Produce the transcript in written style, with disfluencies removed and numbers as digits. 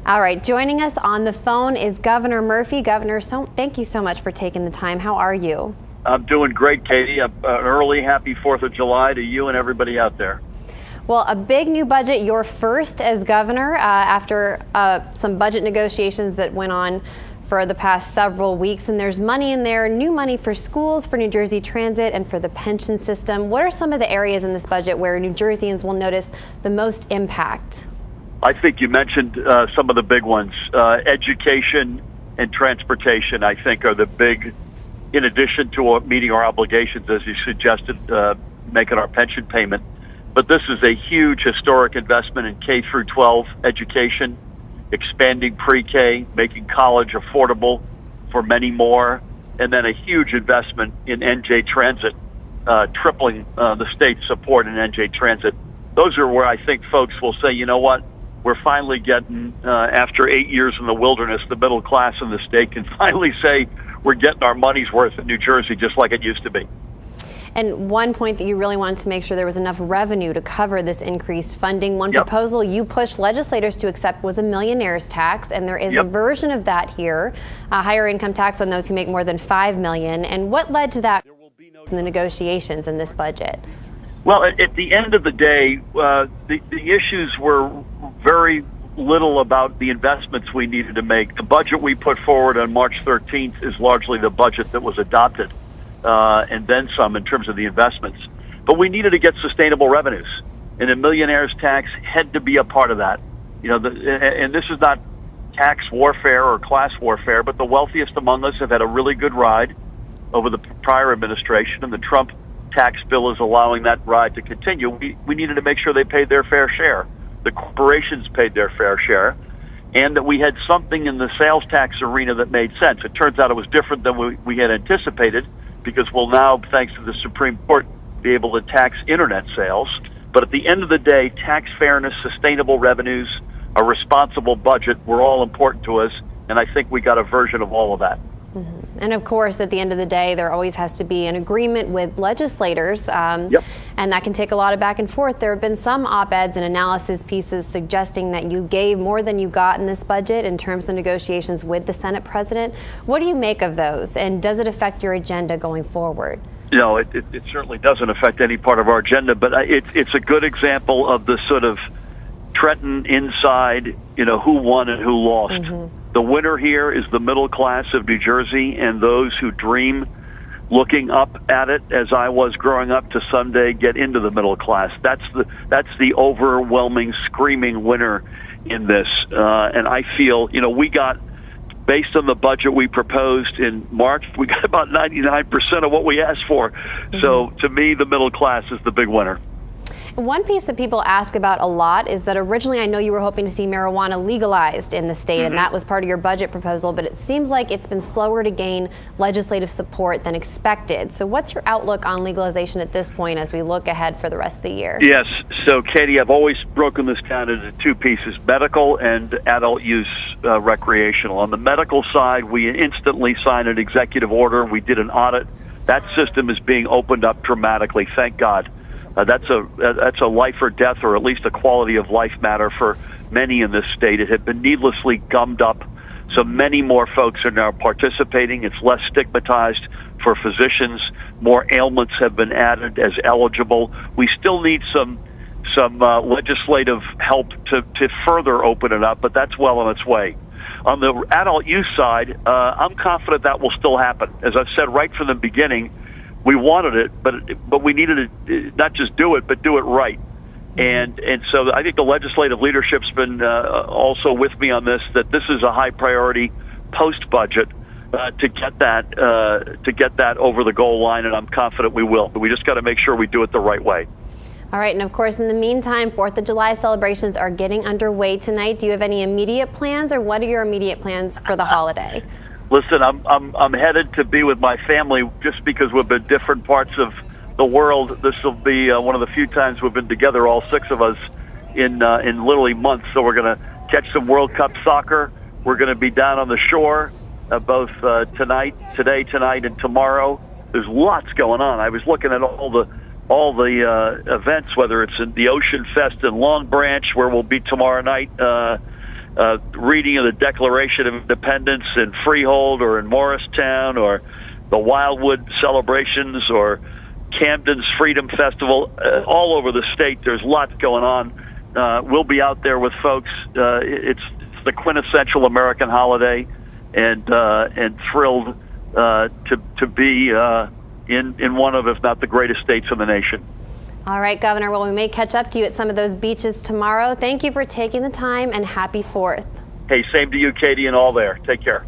All right, joining us on the phone is Governor Murphy. Governor, thank you so much for taking the time. How are you? I'm doing great, Katie. An early happy 4th of July to you and everybody out there. Well, a big new budget, your first as governor after some budget negotiations that went on for the past several weeks, and there's money in there, new money for schools, for New Jersey Transit, and for the pension system. What are some of the areas in this budget where New Jerseyans will notice the most impact? I think you mentioned some of the big ones. Education and transportation, I think, are the big, in addition to meeting our obligations, as you suggested, making our pension payment. But this is a huge historic investment in K through 12 education, expanding pre-K, making college affordable for many more, and then a huge investment in NJ Transit, tripling the state's support in NJ Transit. Those are where I think folks will say, you know what, we're finally getting, after 8 years in the wilderness, the middle class in the state can finally say we're getting our money's worth in New Jersey just like it used to be. And one point that you really wanted to make sure there was enough revenue to cover this increased funding. One proposal you pushed legislators to accept was a millionaire's tax, and there is a version of that here, a higher income tax on those who make more than $5 million. And what led to that in the negotiations in this budget? Well, at the end of the day, the issues were very little about the investments we needed to make. The budget we put forward on March 13th is largely the budget that was adopted, and then some in terms of the investments. But we needed to get sustainable revenues, and a millionaire's tax had to be a part of that. You know, and this is not tax warfare or class warfare, but the wealthiest among us have had a really good ride over the prior administration, and the Trump tax bill is allowing that ride to continue. We needed to make sure they paid their fair share. The corporations paid their fair share, and that we had something in the sales tax arena that made sense. It turns out it was different than we had anticipated, because we'll now, thanks to the Supreme Court, be able to tax internet sales. But at the end of the day, tax fairness, sustainable revenues, a responsible budget were all important to us, and I think we got a version of all of that. And of course, at the end of the day, there always has to be an agreement with legislators, and that can take a lot of back and forth. There have been some op-eds and analysis pieces suggesting that you gave more than you got in this budget in terms of negotiations with the Senate president. What do you make of those, and does it affect your agenda going forward? No, it certainly doesn't affect any part of our agenda, but it's a good example of the sort of Trenton inside, you know, who won and who lost. The winner here is the middle class of New Jersey and those who dream looking up at it, as I was growing up, to someday get into the middle class. That's the overwhelming, screaming winner in this. And I feel, you know, we got, based on the budget we proposed in March, we got about 99% of what we asked for. So to me, the middle class is the big winner. One piece that people ask about a lot is that originally I know you were hoping to see marijuana legalized in the state, and that was part of your budget proposal, but it seems like it's been slower to gain legislative support than expected. So what's your outlook on legalization at this point as we look ahead for the rest of the year? Yes. So, Katie, I've always broken this down into two pieces, medical and adult use recreational. On the medical side, we instantly signed an executive order. We did an audit. That system is being opened up dramatically, thank God. That's a life or death, or at least a quality of life matter for many in this state. It had been needlessly gummed up, so many more folks are now participating. It's less stigmatized for physicians. More ailments have been added as eligible. We still need some legislative help to further open it up, but that's well on its way. On the adult use side, I'm confident that will still happen. As I've said right from the beginning, we wanted it, but we needed to not just do it, but do it right. And so I think the legislative leadership's been also with me on this, that this is a high priority post-budget to get that over the goal line, and I'm confident we will. But we just got to make sure we do it the right way. All right, and of course, in the meantime, 4th of July celebrations are getting underway tonight. Do you have any immediate plans, or what are your immediate plans for the holiday? Listen, I'm headed to be with my family just because we've been different parts of the world. This will be one of the few times we've been together, all six of us, in literally months. So we're going to catch some World Cup soccer. We're going to be down on the shore both today, tonight, and tomorrow. There's lots going on. I was looking at all the events, whether it's in the Ocean Fest in Long Branch, where we'll be tomorrow night, reading of the Declaration of Independence in Freehold or in Morristown, or the Wildwood celebrations, or Camden's Freedom Festival. All over the state, there's lots going on. We'll be out there with folks. It's the quintessential American holiday, and thrilled to be in one of, if not the greatest states in the nation. All right, Governor. Well, we may catch up to you at some of those beaches tomorrow. Thank you for taking the time, and happy 4th. Hey, same to you, Katie, and all there. Take care.